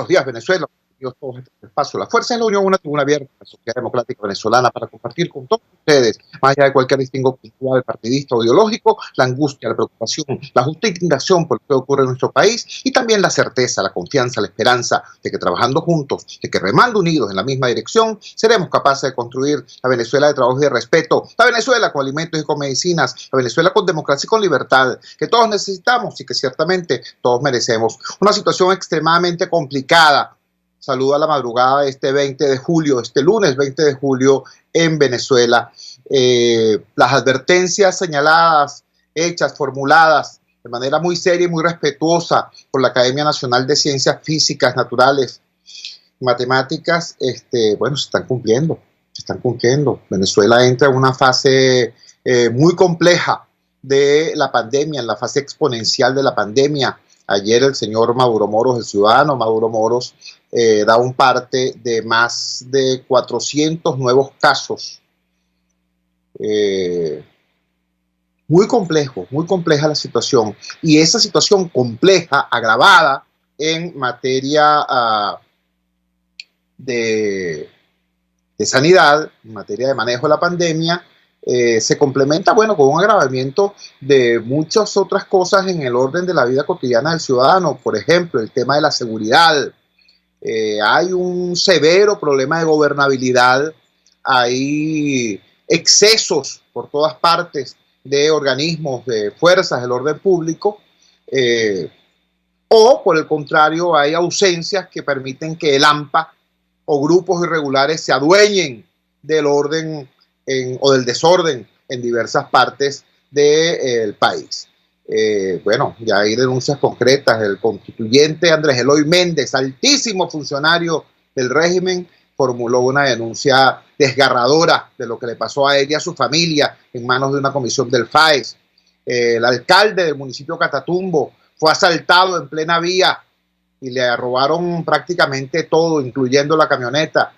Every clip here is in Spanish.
Buenos días, Venezuela. Bienvenidos todos a este espacio. La Fuerza de la Unión, una tribuna abierta de la sociedad democrática venezolana para compartir con todos ustedes, más allá de cualquier distingo cultural, partidista o ideológico, la angustia, la preocupación, la justa indignación por lo que ocurre en nuestro país y también la certeza, la confianza, la esperanza de que trabajando juntos, de que remando unidos en la misma dirección, seremos capaces de construir la Venezuela de trabajo y de respeto, la Venezuela con alimentos y con medicinas, la Venezuela con democracia y con libertad, que todos necesitamos y que ciertamente todos merecemos. Una situación extremadamente complicada. Saludo a la madrugada de este 20 de julio, este lunes 20 de julio en Venezuela. Las advertencias señaladas, hechas, formuladas de manera muy seria y muy respetuosa por la Academia Nacional de Ciencias Físicas, Naturales y Matemáticas, bueno, se están cumpliendo, se están cumpliendo. Venezuela entra en una fase muy compleja de la pandemia, en la fase exponencial de la pandemia. Ayer el señor Maduro Moros, el ciudadano Maduro Moros, da un parte de más de 400 nuevos casos. Muy complejo, muy compleja la situación. Y esa situación compleja, agravada en materia de sanidad, en materia de manejo de la pandemia, se complementa, bueno, con un agravamiento de muchas otras cosas en el orden de la vida cotidiana del ciudadano. Por ejemplo, el tema de la seguridad. Hay un severo problema de gobernabilidad, hay excesos por todas partes de organismos, de fuerzas del orden público, o por el contrario hay ausencias que permiten que el AMPA o grupos irregulares se adueñen del orden o del desorden en diversas partes del país. Bueno, ya hay denuncias concretas. El constituyente Andrés Eloy Méndez, altísimo funcionario del régimen, formuló una denuncia desgarradora de lo que le pasó a él y a su familia en manos de una comisión del FAES. El alcalde del municipio Catatumbo fue asaltado en plena vía y le robaron prácticamente todo, incluyendo la camioneta.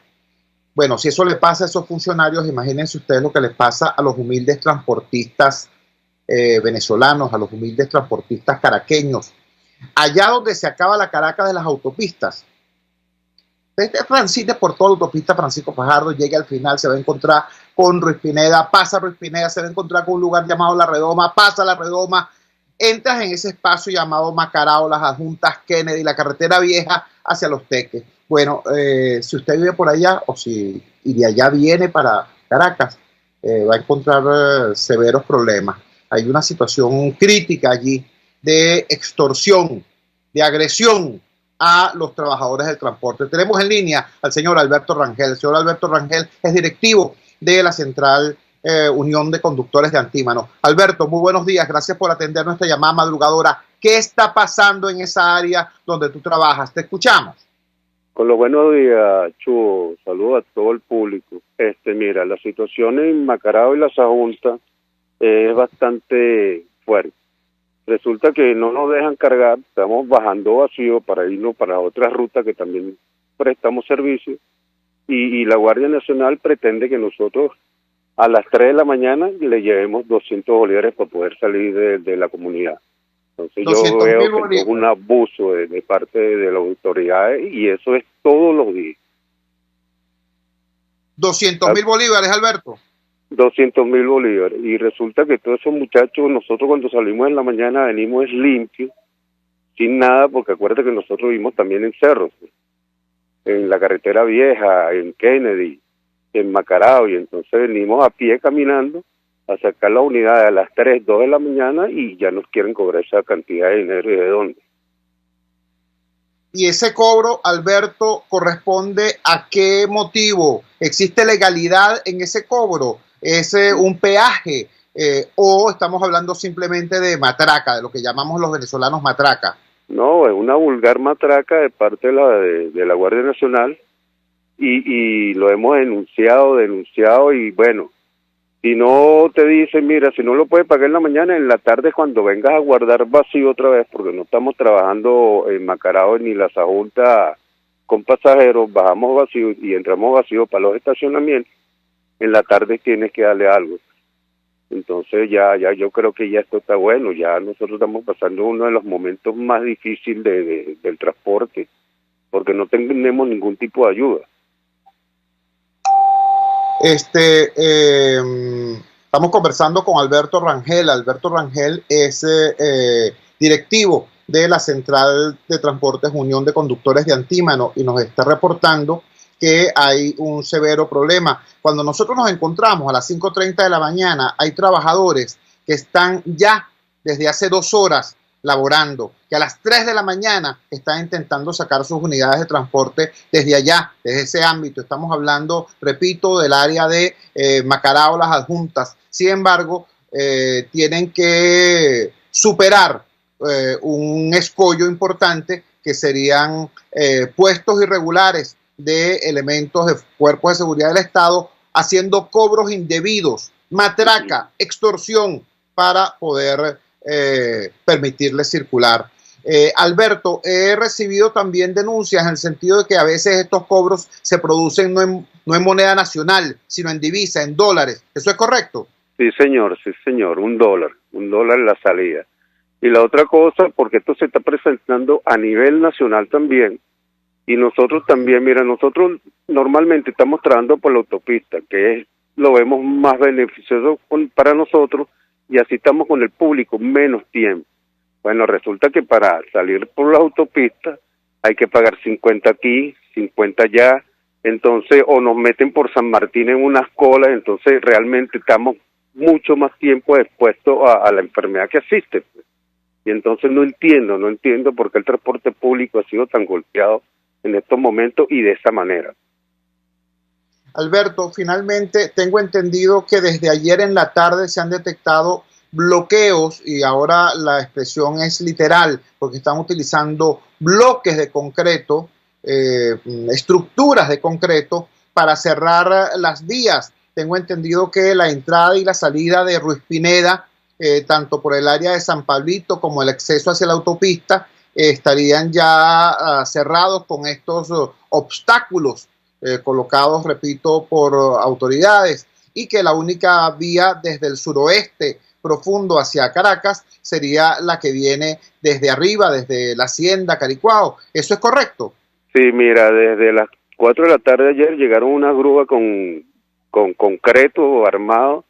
Bueno, si eso le pasa a esos funcionarios, imagínense ustedes lo que les pasa a los humildes transportistas venezolanos, a los humildes transportistas caraqueños. Allá donde se acaba la Caracas de las autopistas, desde Francine por toda la autopista Francisco Fajardo, llega al final, se va a encontrar con Ruiz Pineda, pasa Ruiz Pineda, se va a encontrar con un lugar llamado La Redoma, pasa La Redoma, entras en ese espacio llamado Macarao, las adjuntas Kennedy, la carretera vieja hacia Los Teques. Bueno, si usted vive por allá o si y de allá viene para Caracas, va a encontrar severos problemas. Hay una situación crítica allí de extorsión, de agresión a los trabajadores del transporte. Tenemos en línea al señor Alberto Rangel. El señor Alberto Rangel es directivo de la Central Unión de Conductores de Antímano. Alberto, muy buenos días. Gracias por atender nuestra llamada madrugadora. ¿Qué está pasando en esa área donde tú trabajas? Te escuchamos. Con los buenos días, Chugo. Saludos a todo el público. Mira, la situación en Macarao y las adjuntas es bastante fuerte. Resulta que no nos dejan cargar, estamos bajando vacío para irnos para otra ruta que también prestamos servicio, y la Guardia Nacional pretende que nosotros a las 3 de la mañana le llevemos 200 bolívares para poder salir de la comunidad. Entonces yo veo que es un abuso de parte de las autoridades y eso es todos los días. 200.000 bolívares, Alberto. 200.000 bolívares. Y resulta que todos esos muchachos, nosotros cuando salimos en la mañana venimos limpios, sin nada, porque acuérdate que nosotros vivimos también en cerros, en la carretera vieja, en Kennedy, en Macarao, y entonces venimos a pie caminando a sacar la unidad a las 3, 2 de la mañana y ya nos quieren cobrar esa cantidad de dinero. ¿Y de dónde? Y ese cobro, Alberto, ¿corresponde a qué motivo? ¿Existe legalidad en ese cobro? ¿Es un peaje? ¿O estamos hablando simplemente de matraca, de lo que llamamos los venezolanos matraca? No, es una vulgar matraca de parte de la Guardia Nacional y lo hemos denunciado y bueno, si no te dicen, mira, si no lo puedes pagar en la mañana, en la tarde cuando vengas a guardar vacío otra vez, porque no estamos trabajando en Macarao ni las adjuntas con pasajeros, bajamos vacío y entramos vacío para los estacionamientos, en la tarde tienes que darle algo. Entonces ya yo creo que ya esto está bueno, ya nosotros estamos pasando uno de los momentos más difíciles del transporte, porque no tenemos ningún tipo de ayuda. Estamos conversando con Alberto Rangel. Alberto Rangel es directivo de la Central de Transportes Unión de Conductores de Antímano y nos está reportando que hay un severo problema. Cuando nosotros nos encontramos a las 5:30 de la mañana, hay trabajadores que están ya desde hace 2 horas laborando, que a las 3 de la mañana están intentando sacar sus unidades de transporte desde allá, desde ese ámbito. Estamos hablando, repito, del área de Macarao, Las Adjuntas. Sin embargo, tienen que superar un escollo importante que serían puestos irregulares de elementos de cuerpos de seguridad del Estado haciendo cobros indebidos, matraca, extorsión para poder permitirles circular. Alberto, he recibido también denuncias en el sentido de que a veces estos cobros se producen no en moneda nacional, sino en divisa, en dólares. ¿Eso es correcto? Sí, señor, $1 la salida. Y la otra cosa, porque esto se está presentando a nivel nacional también, y nosotros también, mira, nosotros normalmente estamos trabajando por la autopista, lo vemos más beneficioso para nosotros, y así estamos con el público menos tiempo. Bueno, resulta que para salir por la autopista hay que pagar 50 aquí, 50 allá, entonces, o nos meten por San Martín en unas colas, entonces realmente estamos mucho más tiempo expuestos a la enfermedad que asiste. Y entonces no entiendo por qué el transporte público ha sido tan golpeado en estos momentos y de esa manera. Alberto, finalmente tengo entendido que desde ayer en la tarde se han detectado bloqueos, y ahora la expresión es literal, porque están utilizando bloques de concreto, estructuras de concreto para cerrar las vías. Tengo entendido que la entrada y la salida de Ruiz Pineda, tanto por el área de San Pablito como el acceso hacia la autopista, estarían ya cerrados con estos obstáculos colocados, repito, por autoridades, y que la única vía desde el suroeste profundo hacia Caracas sería la que viene desde arriba, desde la hacienda Caricuao. ¿Eso es correcto? Sí, mira, desde las 4 de la tarde ayer llegaron una grúa con concreto armado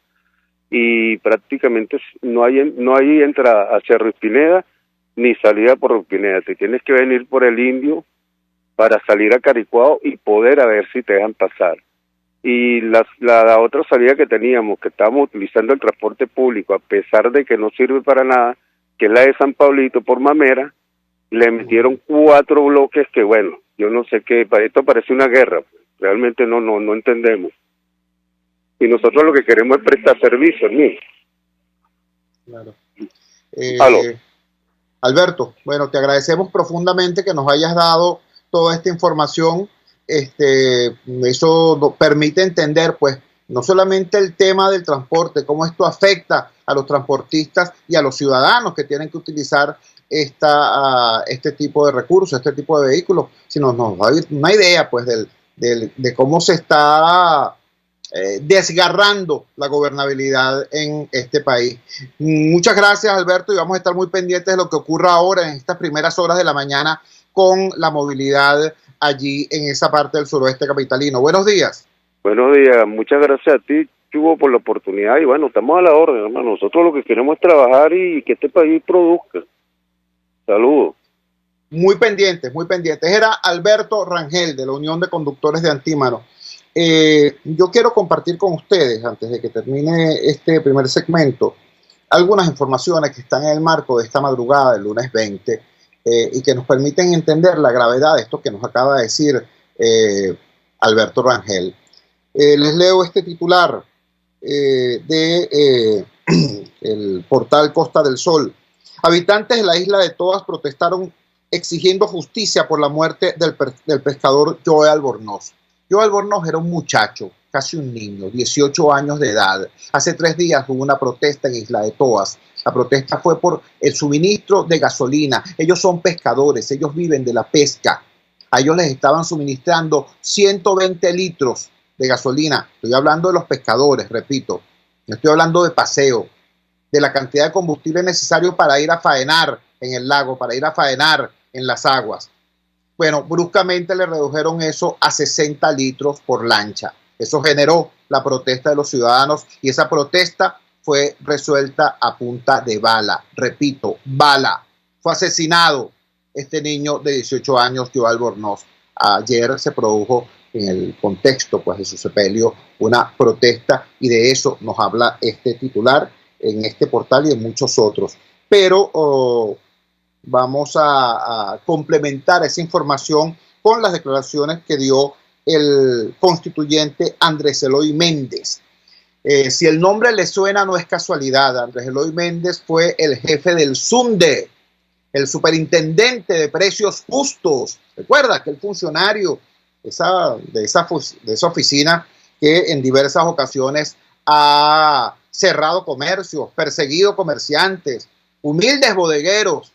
y prácticamente no hay entrada hacia Ruiz Pineda ni salida por Ruiz Pineda. Te tienes que venir por el Indio para salir a Caricuao y poder a ver si te dejan pasar. Y la otra salida que teníamos, que estábamos utilizando el transporte público, a pesar de que no sirve para nada, que es la de San Pablito por Mamera, le metieron 4 bloques que, bueno, yo no sé qué, esto parece una guerra, realmente no entendemos. Y nosotros lo que queremos es prestar servicio, ¿no? Claro. Alberto, bueno, te agradecemos profundamente que nos hayas dado toda esta información. Eso nos permite entender, pues, no solamente el tema del transporte, cómo esto afecta a los transportistas y a los ciudadanos que tienen que utilizar este tipo de recursos, este tipo de vehículos, sino nos da una idea, pues, de cómo se está desgarrando la gobernabilidad en este país. Muchas gracias, Alberto, y vamos a estar muy pendientes de lo que ocurra ahora en estas primeras horas de la mañana con la movilidad allí en esa parte del suroeste capitalino. Buenos días. Buenos días, muchas gracias a ti, Chugo, por la oportunidad, y bueno, estamos a la orden, hermano. Nosotros lo que queremos es trabajar y que este país produzca. Saludos. Muy pendientes, muy pendientes. Era Alberto Rangel, de la Unión de Conductores de Antímano. Yo quiero compartir con ustedes, antes de que termine este primer segmento, algunas informaciones que están en el marco de esta madrugada del lunes 20 y que nos permiten entender la gravedad de esto que nos acaba de decir Alberto Rangel. Les leo este titular de el portal Costa del Sol. Habitantes de la isla de Toas protestaron exigiendo justicia por la muerte del pescador Joe Albornoz. Joe Albornoz era un muchacho, casi un niño, 18 años de edad. Hace 3 días hubo una protesta en Isla de Toas. La protesta fue por el suministro de gasolina. Ellos son pescadores, ellos viven de la pesca. A ellos les estaban suministrando 120 litros de gasolina. Estoy hablando de los pescadores, repito. No estoy hablando de paseo, de la cantidad de combustible necesario para ir a faenar en el lago, para ir a faenar en las aguas. Bueno, bruscamente le redujeron eso a 60 litros por lancha. Eso generó la protesta de los ciudadanos y esa protesta fue resuelta a punta de bala. Repito, bala. Fue asesinado este niño de 18 años, Joe Albornoz. Ayer se produjo en el contexto pues, de su sepelio una protesta y de eso nos habla este titular en este portal y en muchos otros. Pero vamos a complementar esa información con las declaraciones que dio el constituyente Andrés Eloy Méndez. Si el nombre le suena, no es casualidad. Andrés Eloy Méndez fue el jefe del SUNDE, el superintendente de precios justos. Recuerda aquel funcionario de esa oficina que en diversas ocasiones ha cerrado comercios, perseguido comerciantes, humildes bodegueros,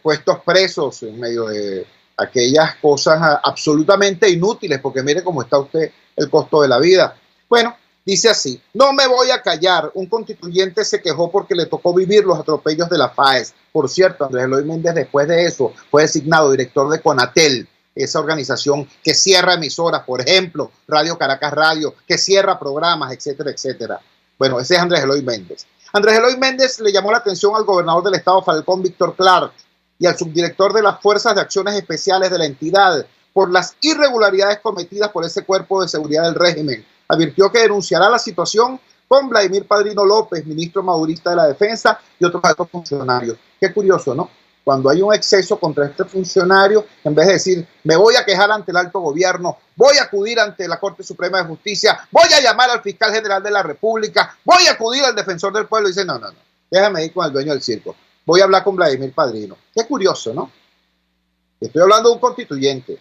puestos presos en medio de aquellas cosas absolutamente inútiles, porque mire cómo está usted el costo de la vida. Bueno, dice así: no me voy a callar. Un constituyente se quejó porque le tocó vivir los atropellos de la FAES. Por cierto, Andrés Eloy Méndez después de eso fue designado director de CONATEL, esa organización que cierra emisoras, por ejemplo, Radio Caracas Radio, que cierra programas, etcétera, etcétera. Bueno, ese es Andrés Eloy Méndez. Andrés Eloy Méndez le llamó la atención al gobernador del estado Falcón, Víctor Clark, y al subdirector de las Fuerzas de Acciones Especiales de la entidad por las irregularidades cometidas por ese cuerpo de seguridad del régimen. Advirtió que denunciará la situación con Vladimir Padrino López, ministro madurista de la Defensa, y otros altos funcionarios. Qué curioso, ¿no? Cuando hay un exceso contra este funcionario, en vez de decir, me voy a quejar ante el alto gobierno, voy a acudir ante la Corte Suprema de Justicia, voy a llamar al fiscal general de la República, voy a acudir al defensor del pueblo, y dice, no, déjame ir con el dueño del circo, voy a hablar con Vladimir Padrino. Qué curioso, ¿no? Estoy hablando de un constituyente.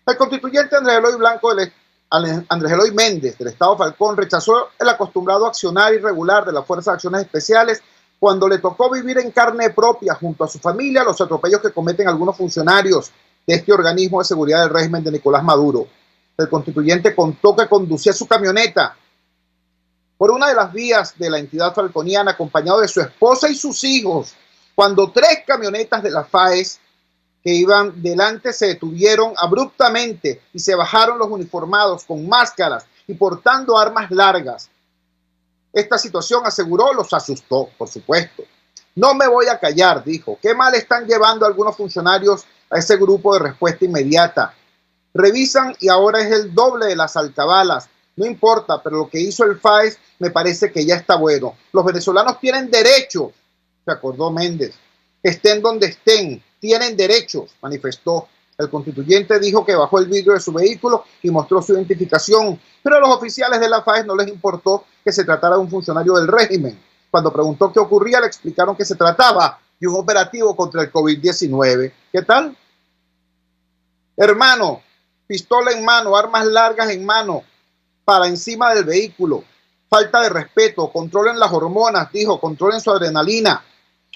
El constituyente Andrés Eloy Méndez, del estado Falcón, rechazó el acostumbrado accionar irregular de las Fuerzas de Acciones Especiales cuando le tocó vivir en carne propia junto a su familia los atropellos que cometen algunos funcionarios de este organismo de seguridad del régimen de Nicolás Maduro. El constituyente contó que conducía su camioneta por una de las vías de la entidad falconiana acompañado de su esposa y sus hijos, cuando 3 camionetas de la FAES que iban delante se detuvieron abruptamente y se bajaron los uniformados con máscaras y portando armas largas. Esta situación, aseguró, los asustó, por supuesto. No me voy a callar, dijo. Qué mal están llevando algunos funcionarios a ese grupo de respuesta inmediata. Revisan y ahora es el doble de las alcabalas. No importa, pero lo que hizo el FAES me parece que ya está bueno. Los venezolanos tienen derechos, se acordó Méndez. Estén donde estén, tienen derechos, manifestó. El constituyente dijo que bajó el vidrio de su vehículo y mostró su identificación, pero a los oficiales de la FAES no les importó que se tratara de un funcionario del régimen. Cuando preguntó qué ocurría, le explicaron que se trataba de un operativo contra el COVID-19. ¿Qué tal? Hermano, pistola en mano, armas largas en mano, para encima del vehículo. Falta de respeto, controlen las hormonas, dijo, controlen su adrenalina.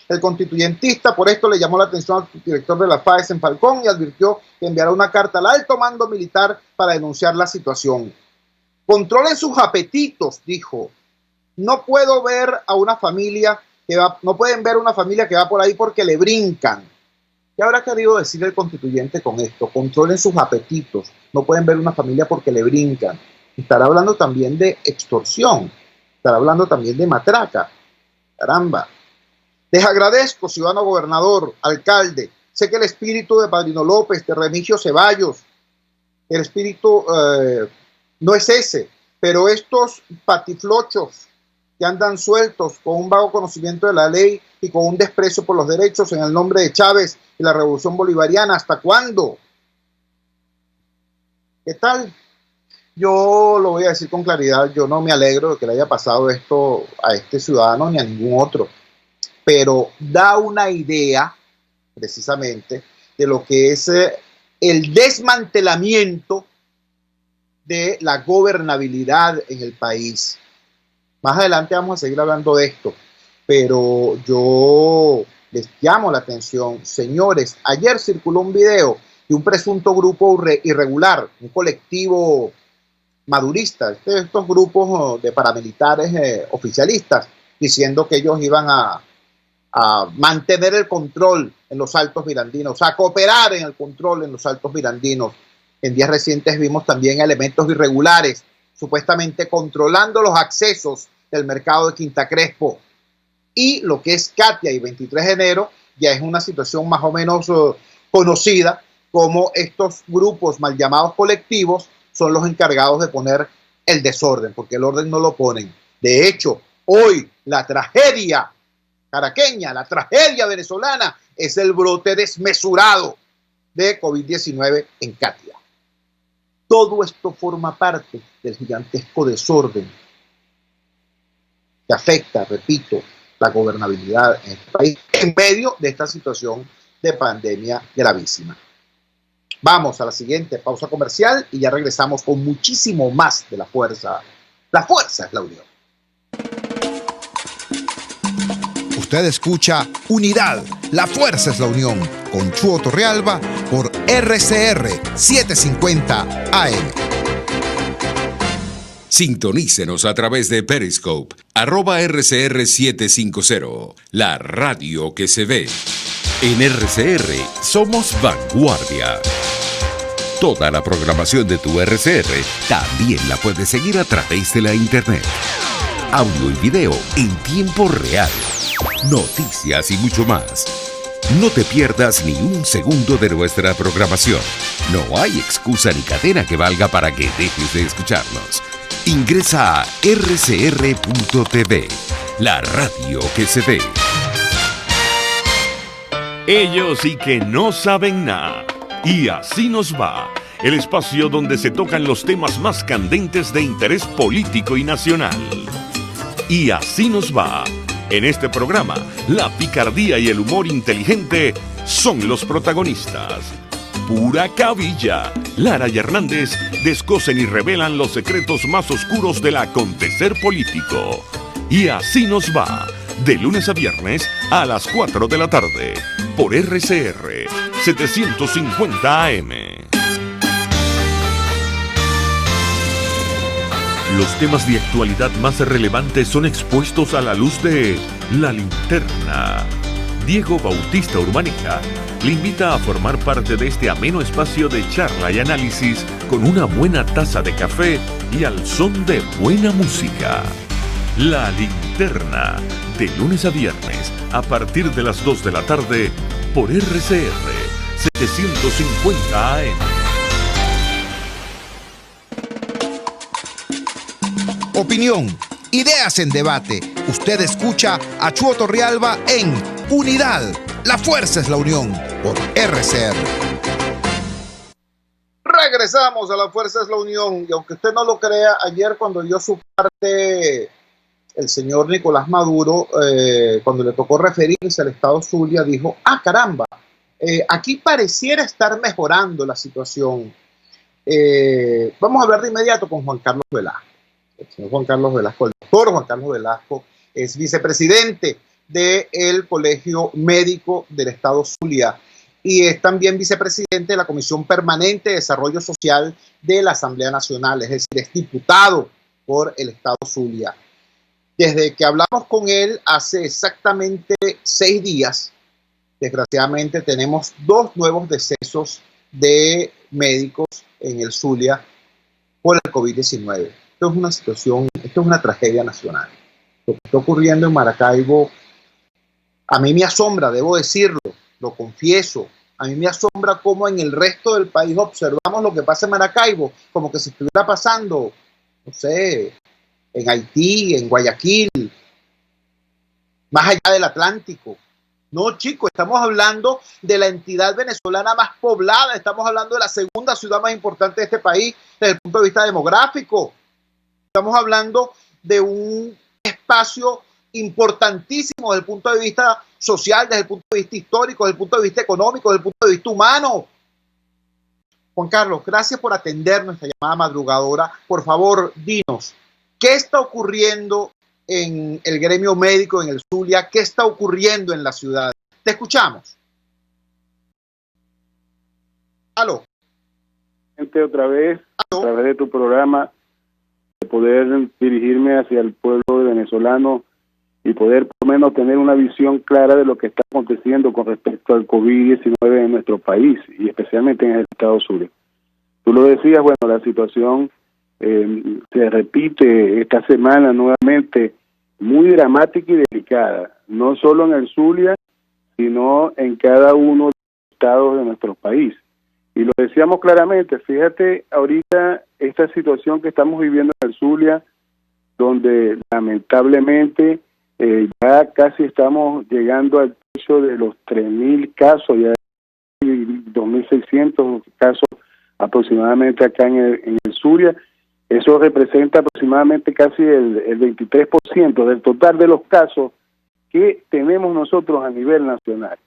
El constituyentista por esto le llamó la atención al director de la FAES en Falcón y advirtió que enviará una carta al alto mando militar para denunciar la situación. Controlen sus apetitos, dijo. No pueden ver una familia que va por ahí porque le brincan. ¿Qué habrá querido decir el constituyente con esto? Controlen sus apetitos. No pueden ver una familia porque le brincan. Estará hablando también de extorsión. Estará hablando también de matraca. Caramba. Les agradezco, ciudadano gobernador, alcalde. Sé que el espíritu de Padrino López, de Remigio Ceballos, el espíritu no es ese, pero estos patiflochos que andan sueltos con un vago conocimiento de la ley y con un desprecio por los derechos en el nombre de Chávez y la revolución bolivariana, ¿hasta cuándo? ¿Qué tal? Yo lo voy a decir con claridad, yo no me alegro de que le haya pasado esto a este ciudadano ni a ningún otro, pero da una idea precisamente de lo que es el desmantelamiento de la gobernabilidad en el país. Más adelante vamos a seguir hablando de esto, pero yo les llamo la atención, señores. Ayer circuló un video de un presunto grupo irregular, un colectivo madurista, estos grupos de paramilitares oficialistas, diciendo que ellos iban a mantener el control en los Altos Mirandinos, a cooperar en el control en los Altos Mirandinos. En días recientes vimos también elementos irregulares, supuestamente controlando los accesos del mercado de Quinta Crespo. Y lo que es Katia y 23 de enero ya es una situación más o menos conocida, como estos grupos mal llamados colectivos son los encargados de poner el desorden, porque el orden no lo ponen. De hecho, hoy la tragedia caraqueña, la tragedia venezolana, es el brote desmesurado de COVID-19 en Katia. Todo esto forma parte del gigantesco desorden que afecta, repito, la gobernabilidad en este país en medio de esta situación de pandemia gravísima. Vamos a la siguiente pausa comercial y ya regresamos con muchísimo más de La Fuerza. La fuerza es la unión. Usted escucha Unidad, la fuerza es la unión, con Chuo Torrealba por RCR 750 AM. Sintonícenos a través de Periscope, @RCR750, la radio que se ve. En RCR somos vanguardia. Toda la programación de tu RCR también la puedes seguir a través de la internet. Audio y video en tiempo real. Noticias y mucho más. No te pierdas ni un segundo de nuestra programación. No hay excusa ni cadena que valga para que dejes de escucharnos. Ingresa a rcr.tv, la radio que se ve. Ellos sí que no saben nada. Y así nos va. El espacio donde se tocan los temas más candentes de interés político y nacional. Y así nos va. En este programa, la picardía y el humor inteligente son los protagonistas. Pura cabilla. Lara y Hernández descosen y revelan los secretos más oscuros del acontecer político. Y así nos va. De lunes a viernes a las 4 de la tarde. Por RCR 750 AM. Los temas de actualidad más relevantes son expuestos a la luz de La Linterna. Diego Bautista Urbaneja le invita a formar parte de este ameno espacio de charla y análisis con una buena taza de café y al son de buena música. La Linterna, de lunes a viernes, a partir de las 2 de la tarde, por RCR 750 AM. Opinión, ideas en debate. Usted escucha a Chuo Torrealba en Unidad, la fuerza es la unión, por RCR. Regresamos a La Fuerza es la Unión, y aunque usted no lo crea, ayer cuando dio su parte el señor Nicolás Maduro, cuando le tocó referirse al estado Zulia, dijo, caramba, aquí pareciera estar mejorando la situación. Vamos a hablar de inmediato con Juan Carlos Velasco. El señor Juan Carlos Velasco, el doctor Juan Carlos Velasco, es vicepresidente del Colegio Médico del Estado Zulia y es también vicepresidente de la Comisión Permanente de Desarrollo Social de la Asamblea Nacional, es decir, es diputado por el Estado Zulia. Desde que hablamos con él hace exactamente 6 días, desgraciadamente tenemos 2 nuevos decesos de médicos en el Zulia por el COVID-19. Esto es una situación, esto es una tragedia nacional. Lo que está ocurriendo en Maracaibo, a mí me asombra, debo decirlo, lo confieso, a mí me asombra cómo en el resto del país observamos lo que pasa en Maracaibo, como que si estuviera pasando, no sé, en Haití, en Guayaquil, más allá del Atlántico. No, chicos, estamos hablando de la entidad venezolana más poblada, estamos hablando de la segunda ciudad más importante de este país desde el punto de vista demográfico. Estamos hablando de un espacio importantísimo desde el punto de vista social, desde el punto de vista histórico, desde el punto de vista económico, desde el punto de vista humano. Juan Carlos, gracias por atender nuestra llamada madrugadora. Por favor, dinos, ¿qué está ocurriendo en el gremio médico en el Zulia? ¿Qué está ocurriendo en la ciudad? Te escuchamos. Aló. Otra vez, Aló. a través de tu programa, de poder dirigirme hacia el pueblo venezolano y poder por lo menos tener una visión clara de lo que está aconteciendo con respecto al COVID-19 en nuestro país y especialmente en el Estado Zulia. Tú lo decías, bueno, la situación se repite esta semana nuevamente, muy dramática y delicada, no solo en el Zulia, sino en cada uno de los estados de nuestro país. Y lo decíamos claramente, fíjate ahorita esta situación que estamos viviendo en el Zulia, donde lamentablemente ya casi estamos llegando al techo de los 3.000 casos, ya 2.600 casos aproximadamente acá en el Zulia. Eso representa aproximadamente casi el 23% del total de los casos que tenemos nosotros a nivel nacional.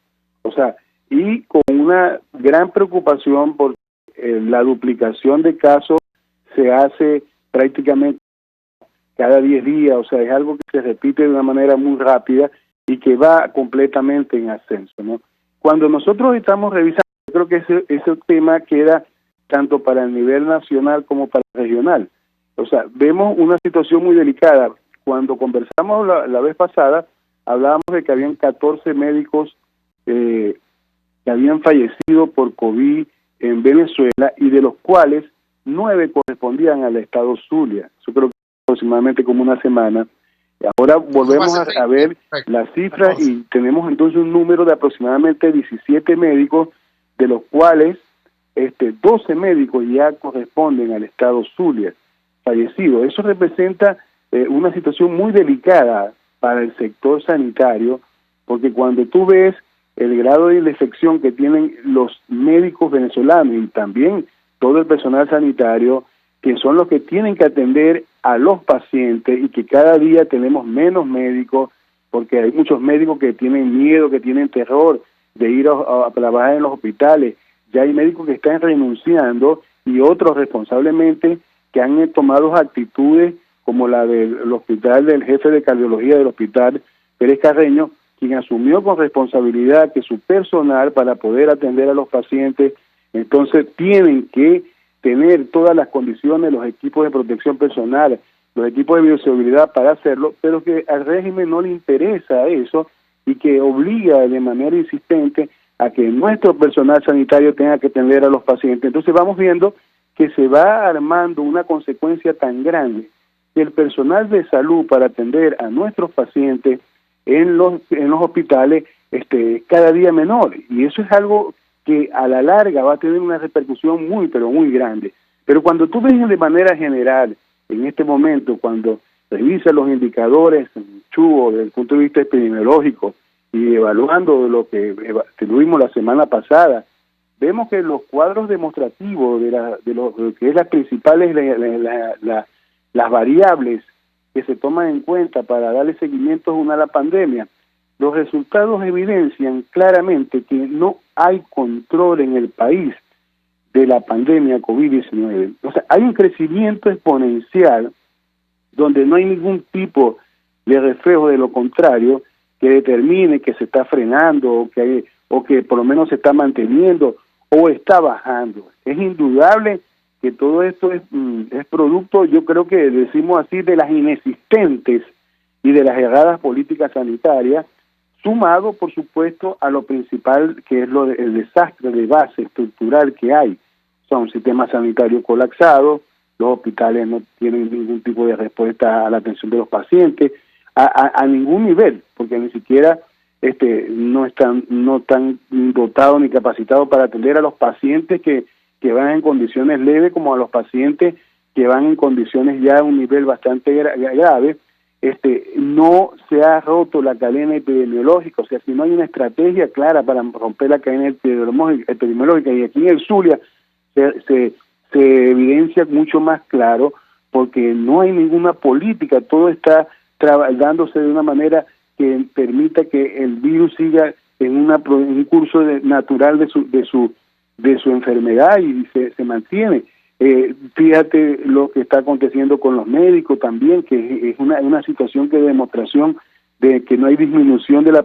O sea, y con una gran preocupación porque la duplicación de casos se hace prácticamente cada 10 días, o sea, es algo que se repite de una manera muy rápida y que va completamente en ascenso, ¿no? Cuando nosotros estamos revisando, yo creo que ese tema queda tanto para el nivel nacional como para el regional. O sea, vemos una situación muy delicada. Cuando conversamos la vez pasada, hablábamos de que habían 14 médicos que habían fallecido por COVID en Venezuela y de los cuales 9 correspondían al estado Zulia. Yo creo que aproximadamente como una semana. Ahora volvemos a ver las cifras y tenemos entonces un número de aproximadamente 17 médicos, de los cuales 12 médicos ya corresponden al estado Zulia fallecidos. Eso representa una situación muy delicada para el sector sanitario, porque cuando tú ves el grado de infección que tienen los médicos venezolanos y también todo el personal sanitario, que son los que tienen que atender a los pacientes y que cada día tenemos menos médicos, porque hay muchos médicos que tienen miedo, que tienen terror de ir a trabajar en los hospitales. Ya hay médicos que están renunciando y otros responsablemente que han tomado actitudes como la del hospital del jefe de cardiología del hospital Pérez Carreño, quien asumió con responsabilidad que su personal para poder atender a los pacientes, entonces tienen que tener todas las condiciones, los equipos de protección personal, los equipos de bioseguridad para hacerlo, pero que al régimen no le interesa eso y que obliga de manera insistente a que nuestro personal sanitario tenga que atender a los pacientes. Entonces vamos viendo que se va armando una consecuencia tan grande que el personal de salud para atender a nuestros pacientes en los hospitales cada día menor, y eso es algo que a la larga va a tener una repercusión muy, pero muy grande. Pero cuando tú ves de manera general, en este momento, cuando revisas los indicadores, Chugo, desde el punto de vista epidemiológico, y evaluando lo que tuvimos la semana pasada, vemos que los cuadros demostrativos de lo que es las principales, las variables que se toman en cuenta para darle seguimiento a la pandemia, los resultados evidencian claramente que no hay control en el país de la pandemia COVID-19. O sea, hay un crecimiento exponencial donde no hay ningún tipo de reflejo de lo contrario que determine que se está frenando o que por lo menos se está manteniendo o está bajando. Es indudable que todo esto es producto, yo creo que decimos así, de las inexistentes y de las erradas políticas sanitarias, sumado, por supuesto, a lo principal, que es el desastre de base estructural que hay. Son un sistema sanitario colapsado, los hospitales no tienen ningún tipo de respuesta a la atención de los pacientes, a ningún nivel, porque ni siquiera no están dotados ni capacitados para atender a los pacientes que van en condiciones leves, como a los pacientes que van en condiciones ya a un nivel bastante grave. No se ha roto la cadena epidemiológica, o sea, si no hay una estrategia clara para romper la cadena epidemiológica, y aquí en el Zulia se evidencia mucho más claro, porque no hay ninguna política, todo está dándose de una manera que permita que el virus siga en un curso natural de su enfermedad y se mantiene. Fíjate lo que está aconteciendo con los médicos también, que es una situación que demostración de que no hay disminución de la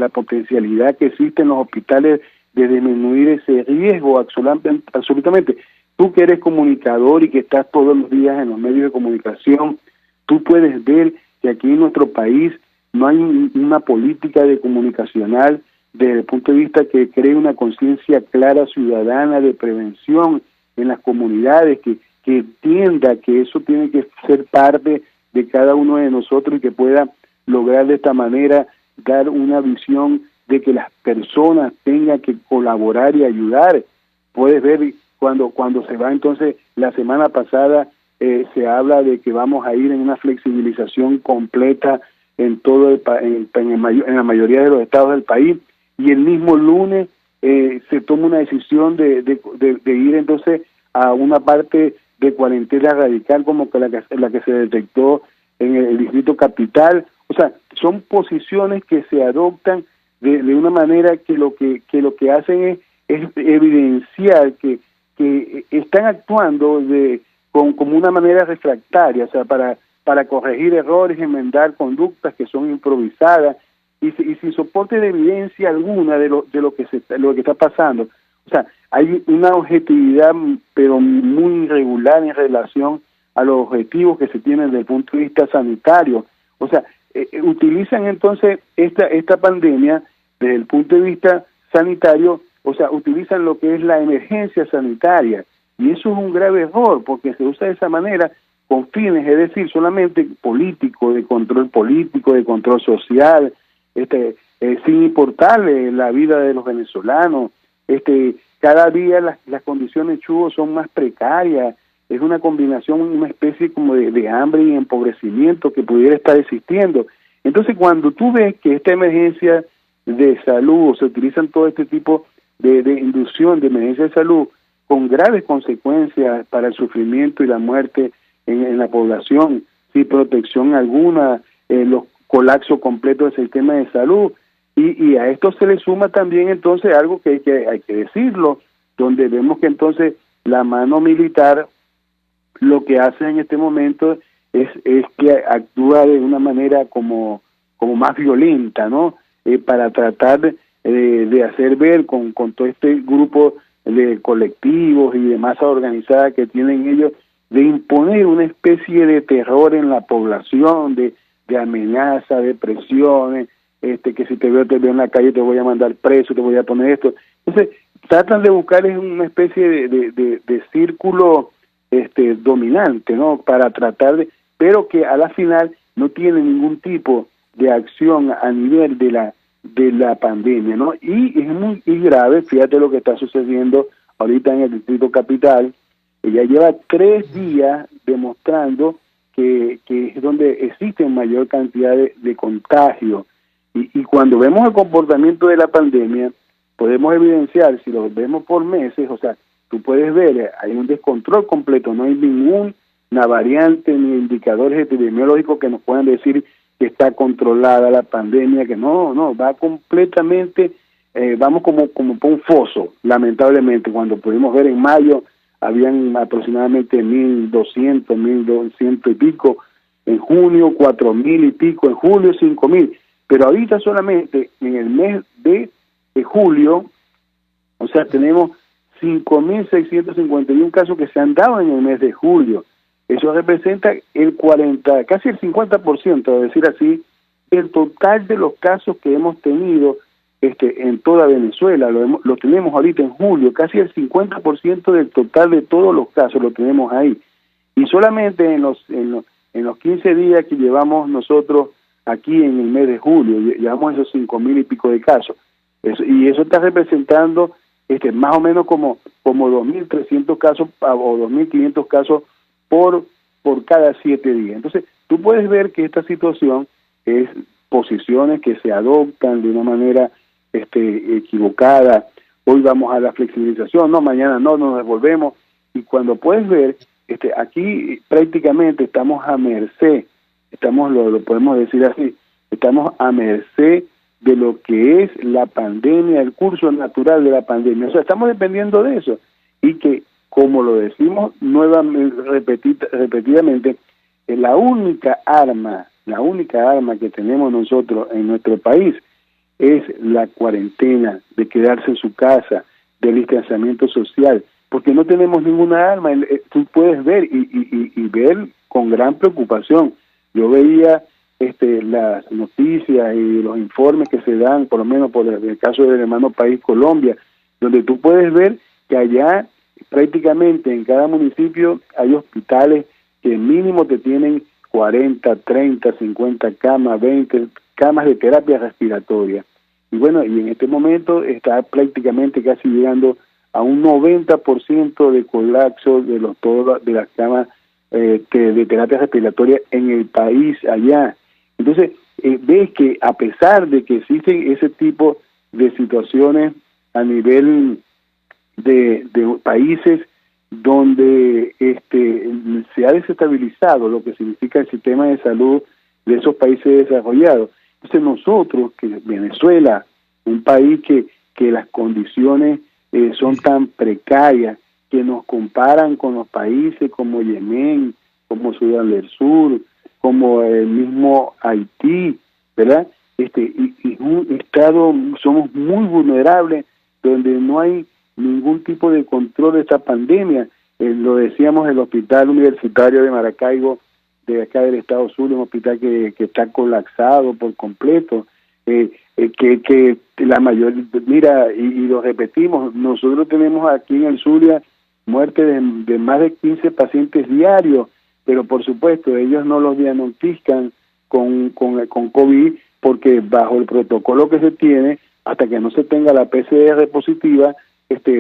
potencialidad que existe en los hospitales de disminuir ese riesgo absolutamente. Tú que eres comunicador y que estás todos los días en los medios de comunicación, tú puedes ver que aquí en nuestro país no hay una política de comunicacional desde el punto de vista que cree una conciencia clara ciudadana de prevención en las comunidades, que entienda que eso tiene que ser parte de cada uno de nosotros y que pueda lograr de esta manera dar una visión de que las personas tengan que colaborar y ayudar. Puedes ver cuando se va, entonces la semana pasada se habla de que vamos a ir en una flexibilización completa en todo en la mayoría de los estados del país, y el mismo lunes se toma una decisión de ir entonces a una parte de cuarentena radical como que la que se detectó en el distrito capital. O sea, son posiciones que se adoptan de una manera que lo que hacen es evidenciar que están actuando como una manera refractaria, o sea, para corregir errores, enmendar conductas que son improvisadas y sin soporte de evidencia alguna de lo que está pasando. O sea, hay una objetividad pero muy irregular en relación a los objetivos que se tienen desde el punto de vista sanitario. O sea, utilizan entonces esta pandemia desde el punto de vista sanitario, o sea, utilizan lo que es la emergencia sanitaria, y eso es un grave error porque se usa de esa manera con fines, es decir, solamente político, de control social, sin importarle la vida de los venezolanos. Cada día las condiciones, Chugo, son más precarias. Es una combinación, una especie como de hambre y empobrecimiento que pudiera estar existiendo. Entonces, cuando tú ves que esta emergencia de salud, o se utilizan todo este tipo de inducción de emergencia de salud con graves consecuencias para el sufrimiento y la muerte en la población, sin protección alguna, los colapsos completos del sistema de salud, y a esto se le suma también entonces algo que hay que decirlo, donde vemos que entonces la mano militar lo que hace en este momento es que actúa de una manera como más violenta, ¿no? Para tratar de hacer ver con todo este grupo de colectivos y de masa organizada que tienen ellos, de imponer una especie de terror en la población, de amenaza, de presiones, que si te veo en la calle te voy a mandar preso, te voy a poner esto. Entonces, tratan de buscar una especie de círculo dominante, ¿no? Para tratar pero que a la final no tiene ningún tipo de acción a nivel de la pandemia, ¿no? Y es muy grave, fíjate lo que está sucediendo ahorita en el Distrito Capital. Ella lleva 3 días demostrando que es donde existe mayor cantidad de contagio. Y cuando vemos el comportamiento de la pandemia, podemos evidenciar, si lo vemos por meses, o sea, tú puedes ver, hay un descontrol completo, no hay ninguna variante ni indicadores epidemiológicos que nos puedan decir que está controlada la pandemia, que no, va completamente, vamos como por un foso, lamentablemente. Cuando pudimos ver en mayo, habían aproximadamente 1.200, 1.200 y pico, en junio 4.000 y pico, en julio 5.000, pero ahorita solamente en el mes de julio, o sea, tenemos 5.651 casos que se han dado en el mes de julio. Eso representa casi el 50%, a decir así, el total de los casos que hemos tenido en toda Venezuela. Lo tenemos ahorita en julio, casi el 50% del total de todos los casos lo tenemos ahí. Y solamente en los 15 días que llevamos nosotros aquí en el mes de julio, llevamos esos 5.000 y pico de casos. Y eso está representando más o menos como 2.300 casos o 2.500 casos por cada 7 días. Entonces, tú puedes ver que esta situación es posiciones que se adoptan de una manera equivocada. Hoy vamos a la flexibilización, no, mañana no, nos devolvemos. Y cuando puedes ver, aquí prácticamente estamos a merced, lo podemos decir así, estamos a merced de lo que es la pandemia, el curso natural de la pandemia. O sea, estamos dependiendo de eso. Y que, como lo decimos nuevamente, repetidamente, la única arma que tenemos nosotros en nuestro país es la cuarentena, de quedarse en su casa, del distanciamiento social, porque no tenemos ninguna arma. Tú puedes ver y ver con gran preocupación. Yo veía las noticias y los informes que se dan, por lo menos por el caso del hermano país Colombia, donde tú puedes ver que allá prácticamente en cada municipio hay hospitales que mínimo te tienen 40, 30, 50 camas, 20 camas de terapia respiratoria. Y bueno, y en este momento está prácticamente casi llegando a un 90% de colapso de las camas de terapia respiratoria en el país allá. Entonces, ves que a pesar de que existen ese tipo de situaciones a nivel de países donde se ha desestabilizado lo que significa el sistema de salud de esos países desarrollados. Entonces nosotros, que Venezuela, un país que las condiciones son tan precarias, que nos comparan con los países como Yemen, como Sudán del Sur, como el mismo Haití, ¿verdad? Y un estado, somos muy vulnerables, donde no hay ningún tipo de control de esta pandemia. Lo decíamos, el hospital universitario de Maracaibo, de acá del estado sur, un hospital que está colapsado por completo, que la mayoría, mira, y lo repetimos, nosotros tenemos aquí en el Zulia muerte de más de 15 pacientes diarios, pero por supuesto ellos no los diagnostican con COVID, porque bajo el protocolo que se tiene, hasta que no se tenga la PCR positiva,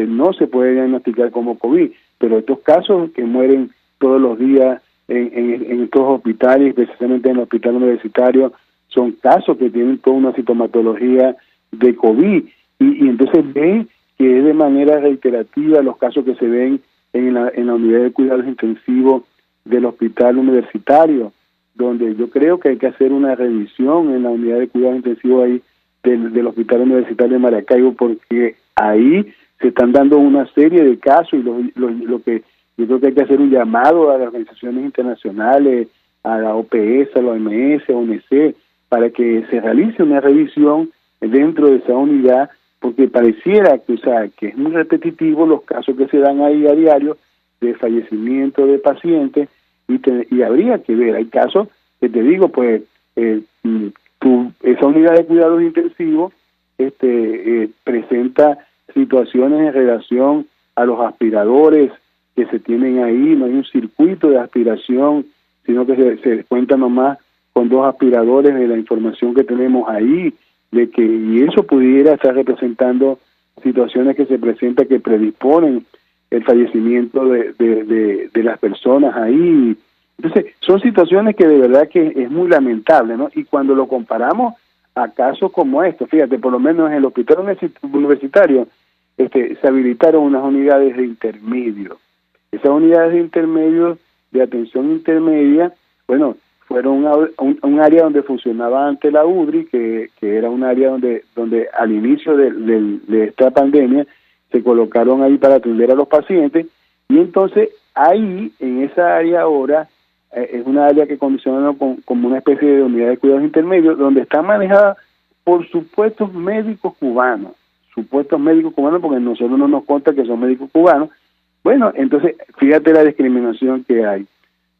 no se puede diagnosticar como COVID. Pero estos casos que mueren todos los días en estos hospitales, precisamente en el hospital universitario, son casos que tienen toda una sintomatología de COVID. Y entonces ven que es de manera reiterativa los casos que se ven en la unidad de cuidados intensivos del hospital universitario, donde yo creo que hay que hacer una revisión en la unidad de cuidados intensivos ahí del hospital universitario de Maracaibo, porque ahí se están dando una serie de casos, y lo que yo creo que hay que hacer un llamado a las organizaciones internacionales, a la OPS, a la OMS, a ONC, para que se realice una revisión dentro de esa unidad, porque pareciera que es muy repetitivo los casos que se dan ahí a diario de fallecimiento de pacientes, y habría que ver, hay casos que te digo, pues esa unidad de cuidados intensivos presenta situaciones en relación a los aspiradores que se tienen ahí, no hay un circuito de aspiración, sino que se cuenta nomás con 2 aspiradores de la información que tenemos ahí, y eso pudiera estar representando situaciones que se presentan que predisponen el fallecimiento de las personas ahí. Entonces, son situaciones que de verdad que es muy lamentable, ¿no? Y cuando lo comparamos a casos como estos, fíjate, por lo menos en el hospital universitario, se habilitaron unas unidades de intermedio. Esas unidades de intermedio, de atención intermedia, bueno, fueron un área donde funcionaba antes la UDRI, que era un área donde al inicio de esta pandemia se colocaron ahí para atender a los pacientes, y entonces ahí, en esa área ahora, es una área que condicionaron como una especie de unidad de cuidados intermedios, donde está manejada por supuestos médicos cubanos, porque nosotros no nos consta que son médicos cubanos. Bueno, entonces, fíjate la discriminación que hay,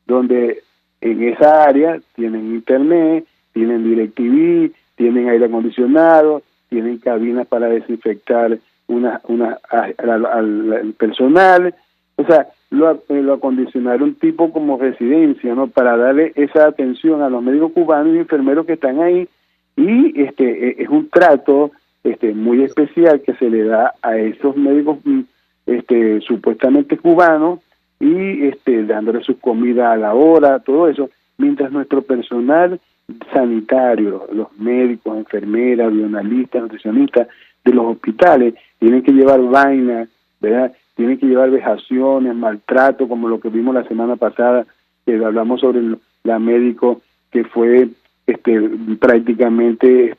donde en esa área tienen internet, tienen DirecTV, tienen aire acondicionado, tienen cabinas para desinfectar al personal, o sea, lo acondicionaron tipo como residencia, ¿no? Para darle esa atención a los médicos cubanos y enfermeros que están ahí, y es un trato muy especial que se le da a esos médicos supuestamente cubanos, y dándole su comida a la hora, todo eso, mientras nuestro personal sanitario, los médicos, enfermeras, bioanalistas, nutricionistas de los hospitales, tienen que llevar vainas, ¿verdad? Tienen que llevar vejaciones, maltrato, como lo que vimos la semana pasada, que hablamos sobre la médico que fue prácticamente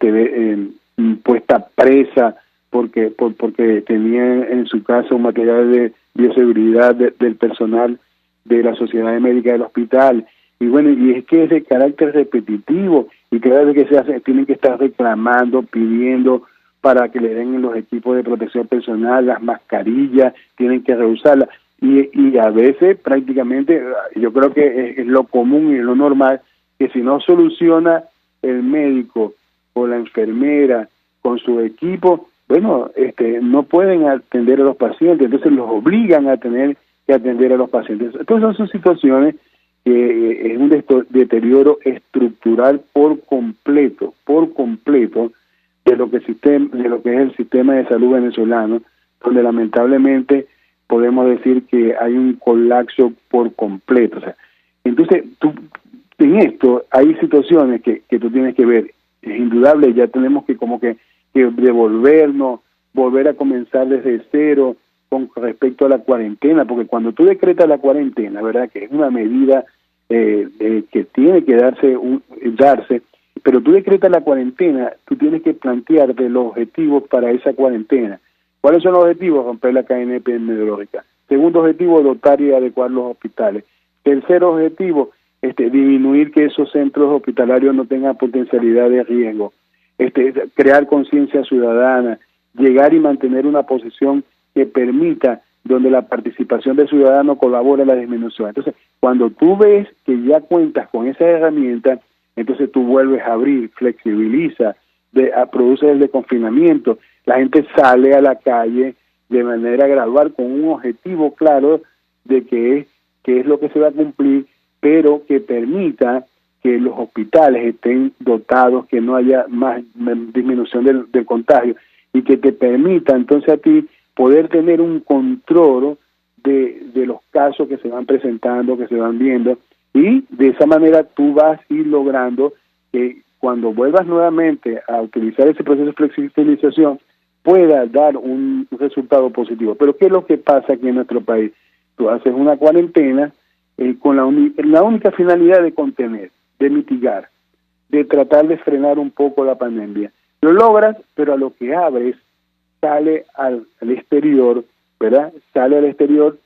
puesta presa porque tenía en su casa un material de bioseguridad del personal de la Sociedad Médica del hospital. Y bueno, y es que es de carácter repetitivo, y cada vez que se hace tienen que estar reclamando, pidiendo para que le den los equipos de protección personal, las mascarillas, tienen que reusarlas, y a veces prácticamente, yo creo que es lo común y lo normal, que si no soluciona el médico o la enfermera con su equipo, bueno, no pueden atender a los pacientes, entonces los obligan a tener que atender a los pacientes. Entonces son situaciones que es un deterioro estructural por completo de lo que es el sistema de salud venezolano, donde lamentablemente podemos decir que hay un colapso por completo. O sea, entonces, en esto hay situaciones que tú tienes que ver. Es indudable, ya tenemos que devolvernos, volver a comenzar desde cero con respecto a la cuarentena, porque cuando tú decretas la cuarentena, ¿verdad?, que es una medida que tiene que darse, pero tú decretas la cuarentena, tú tienes que plantearte los objetivos para esa cuarentena. ¿Cuáles son los objetivos? Romper la cadena epidemiológica. Segundo objetivo, dotar y adecuar los hospitales. Tercer objetivo, disminuir que esos centros hospitalarios no tengan potencialidad de riesgo. Crear conciencia ciudadana, llegar y mantener una posición que permita, donde la participación del ciudadano colabora en la disminución. Entonces, cuando tú ves que ya cuentas con esa herramienta, entonces tú vuelves a abrir, flexibiliza, produce el desconfinamiento, la gente sale a la calle de manera gradual con un objetivo claro de qué es lo que se va a cumplir, pero que permita que los hospitales estén dotados, que no haya más disminución del contagio, y que te permita entonces a ti poder tener un control de los casos que se van presentando, que se van viendo, y de esa manera tú vas a ir logrando que cuando vuelvas nuevamente a utilizar ese proceso de flexibilización pueda dar un resultado positivo. Pero ¿qué es lo que pasa aquí en nuestro país? Tú haces una cuarentena con la única finalidad de contener, de mitigar, de tratar de frenar un poco la pandemia. Lo logras, pero a lo que abres sale al exterior, ¿verdad? Sale al exterior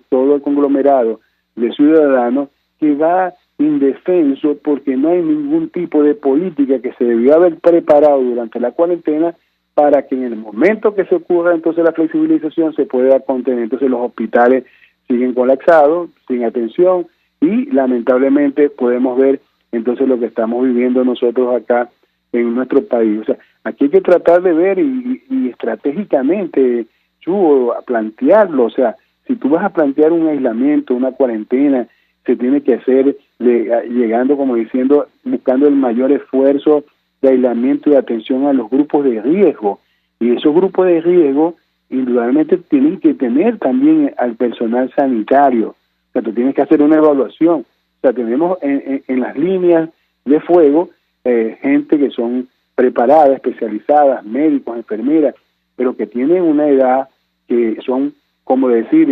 todo el conglomerado de ciudadanos que va indefenso porque no hay ningún tipo de política que se debió haber preparado durante la cuarentena para que en el momento que se ocurra entonces la flexibilización se pueda contener. Entonces los hospitales siguen colapsados, sin atención, y lamentablemente podemos ver entonces lo que estamos viviendo nosotros acá en nuestro país. O sea, aquí hay que tratar de ver y estratégicamente, a plantearlo. O sea, si tú vas a plantear un aislamiento, una cuarentena, se tiene que hacer llegando, como diciendo, buscando el mayor esfuerzo de aislamiento y de atención a los grupos de riesgo. Y esos grupos de riesgo indudablemente tienen que tener también al personal sanitario. O sea, tú tienes que hacer una evaluación. O sea, tenemos en las líneas de fuego gente que son preparadas, especializadas, médicos, enfermeras, pero que tienen una edad que son, como decir,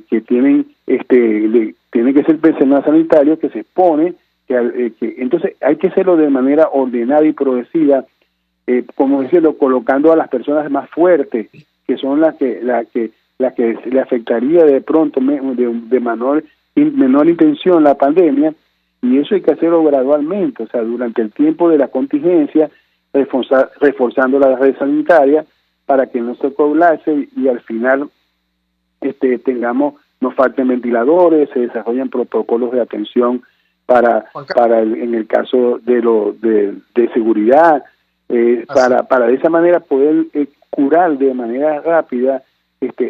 que tienen tiene que ser personal sanitario que se expone, entonces hay que hacerlo de manera ordenada y progresiva, como decirlo, colocando a las personas más fuertes, que son las que le afectaría de pronto de menor intención la pandemia, y eso hay que hacerlo gradualmente, o sea, durante el tiempo de la contingencia, reforzando la red sanitaria para que no se colapse y al final nos falten ventiladores, se desarrollen protocolos de atención en el caso de seguridad, para de esa manera poder curar de manera rápida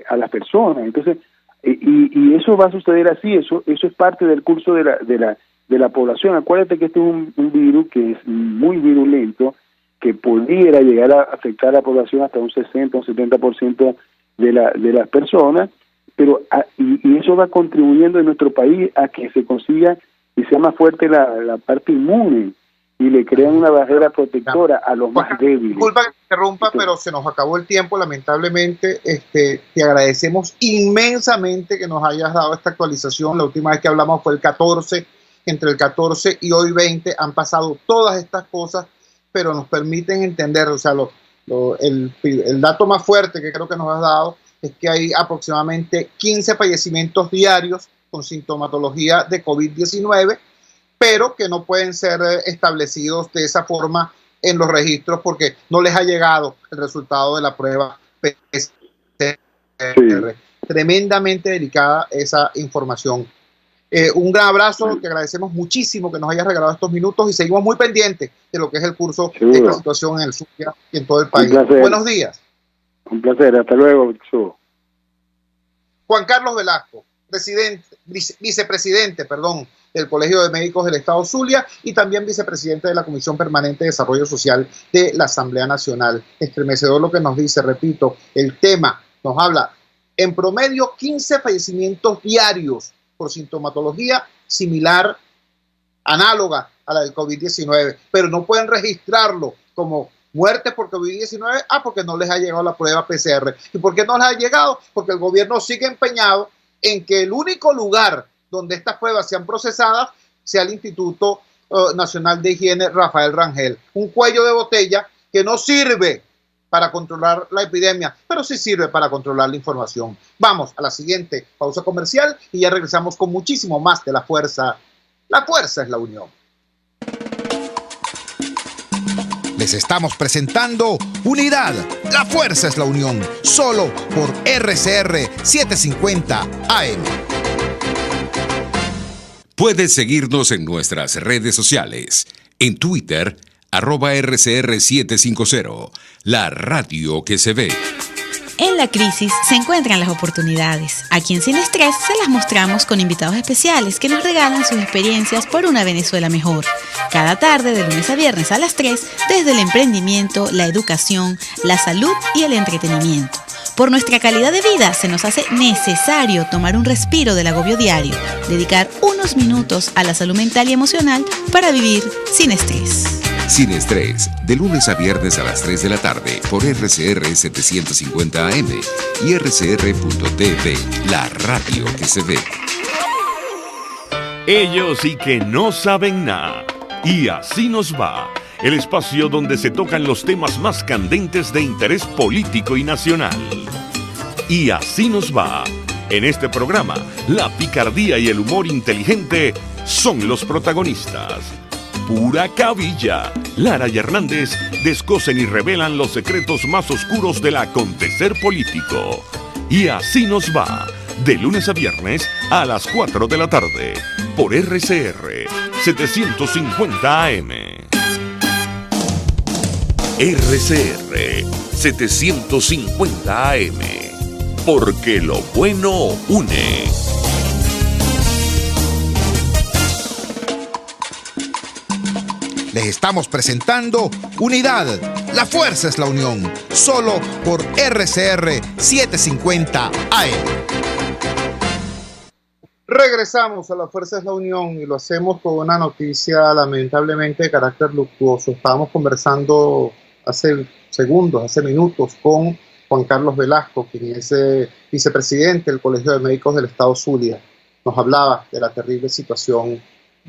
a las personas. Entonces, y eso va a suceder así, eso es parte del curso de la población. Acuérdate que este es un virus que es muy virulento, que pudiera llegar a afectar a la población hasta un 60 o 70% de las personas, pero y eso va contribuyendo en nuestro país a que se consiga y sea más fuerte la parte inmune y le crean una barrera protectora a los más débiles. Disculpa que te interrumpa, pero se nos acabó el tiempo, lamentablemente. Te agradecemos inmensamente que nos hayas dado esta actualización. La última vez que hablamos fue el 14, entre el 14 y hoy 20 han pasado todas estas cosas, pero nos permiten entender, o sea, el dato más fuerte que creo que nos has dado es que hay aproximadamente 15 fallecimientos diarios con sintomatología de COVID-19, pero que no pueden ser establecidos de esa forma en los registros porque no les ha llegado el resultado de la prueba PCR. Sí. Tremendamente delicada esa información. Un gran abrazo, te agradecemos muchísimo que nos hayas regalado estos minutos y seguimos muy pendientes de lo que es el curso de esta situación en el Zulia y en todo el país. Buenos días. Un placer, hasta luego, Chu. Juan Carlos Velasco, vicepresidente del Colegio de Médicos del Estado Zulia y también vicepresidente de la Comisión Permanente de Desarrollo Social de la Asamblea Nacional. Estremecedor lo que nos dice, repito, el tema nos habla en promedio 15 fallecimientos diarios por sintomatología similar, análoga a la del COVID-19, pero no pueden registrarlo como muerte por COVID-19, porque no les ha llegado la prueba PCR. ¿Y por qué no les ha llegado? Porque el gobierno sigue empeñado en que el único lugar donde estas pruebas sean procesadas sea el Instituto Nacional de Higiene Rafael Rangel. Un cuello de botella que no sirve para controlar la epidemia, pero sí sirve para controlar la información. Vamos a la siguiente pausa comercial y ya regresamos con muchísimo más de La Fuerza. La fuerza es la unión. Les estamos presentando Unidad. La fuerza es la unión. Solo por RCR 750 AM. Puedes seguirnos en nuestras redes sociales. En Twitter, @RCR750. La radio que se ve. En la crisis se encuentran las oportunidades. Aquí en Sin Estrés se las mostramos con invitados especiales que nos regalan sus experiencias por una Venezuela mejor. Cada tarde, de lunes a viernes a las 3, desde el emprendimiento, la educación, la salud y el entretenimiento. Por nuestra calidad de vida se nos hace necesario tomar un respiro del agobio diario, dedicar unos minutos a la salud mental y emocional para vivir sin estrés. Sin Estrés, de lunes a viernes a las 3 de la tarde por RCR 750 AM y RCR.tv, la radio que se ve. Ellos sí que no saben nada. Y así nos va. El espacio donde se tocan los temas más candentes de interés político y nacional. Y así nos va. En este programa, la picardía y el humor inteligente son los protagonistas. Pura cabilla. Lara y Hernández descosen y revelan los secretos más oscuros del acontecer político. Y así nos va. De lunes a viernes a las 4 de la tarde. Por RCR 750 AM. RCR 750 AM. Porque lo bueno une. Les estamos presentando Unidad. La fuerza es la unión. Solo por RCR 750 AM. Regresamos a La Fuerza es la Unión y lo hacemos con una noticia lamentablemente de carácter luctuoso. Estábamos conversando hace minutos con Juan Carlos Velasco, quien es vicepresidente del Colegio de Médicos del Estado Zulia. Nos hablaba de la terrible situación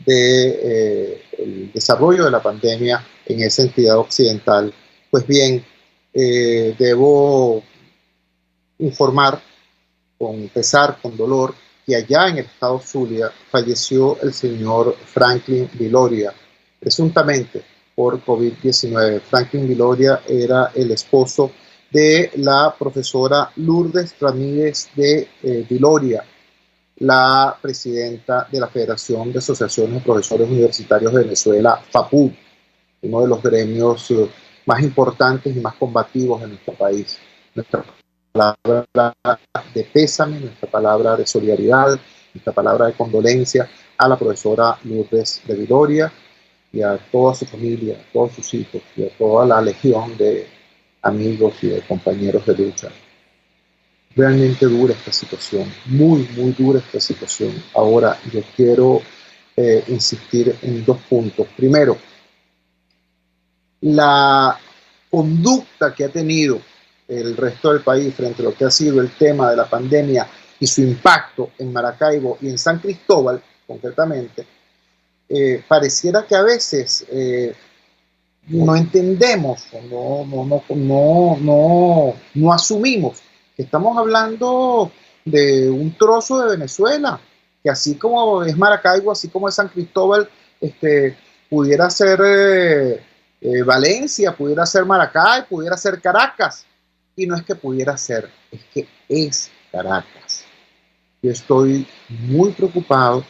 del desarrollo de la pandemia en esa entidad occidental. Pues bien, debo informar con pesar, con dolor, que allá en el estado Zulia falleció el señor Franklin Viloria, presuntamente por COVID-19. Franklin Viloria era el esposo de la profesora Lourdes Ramírez de Viloria, la presidenta de la Federación de Asociaciones de Profesores Universitarios de Venezuela, FAPU, uno de los gremios más importantes y más combativos de nuestro país. Nuestra palabra de pésame, nuestra palabra de solidaridad, nuestra palabra de condolencia a la profesora Lourdes de Viloria y a toda su familia, a todos sus hijos y a toda la legión de amigos y de compañeros de lucha. Realmente dura esta situación, muy dura esta situación. Ahora, yo quiero insistir en dos puntos. Primero, la conducta que ha tenido el resto del país frente a lo que ha sido el tema de la pandemia y su impacto en Maracaibo y en San Cristóbal, concretamente, pareciera que a veces no entendemos o no asumimos que estamos hablando de un trozo de Venezuela, que así como es Maracaibo, así como es San Cristóbal, pudiera ser Valencia, pudiera ser Maracay, pudiera ser Caracas. Y no es que pudiera ser, es que es Caracas. Yo estoy muy preocupado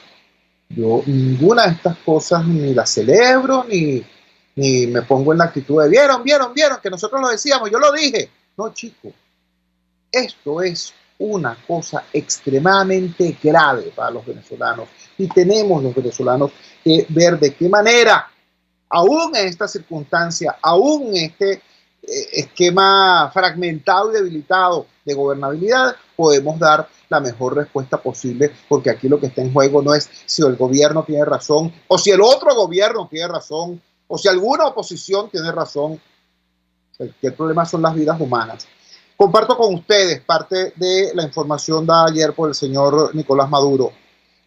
Yo ninguna de estas cosas ni las celebro, ni me pongo en la actitud de vieron, que nosotros lo decíamos, yo lo dije. No, chico, esto es una cosa extremadamente grave para los venezolanos y tenemos los venezolanos que ver de qué manera, aún en esta circunstancia, aún en este esquema fragmentado y debilitado de gobernabilidad, podemos dar la mejor respuesta posible, porque aquí lo que está en juego no es si el gobierno tiene razón o si el otro gobierno tiene razón o si alguna oposición tiene razón. El problema son las vidas humanas. Comparto con ustedes parte de la información dada ayer por el señor Nicolás Maduro.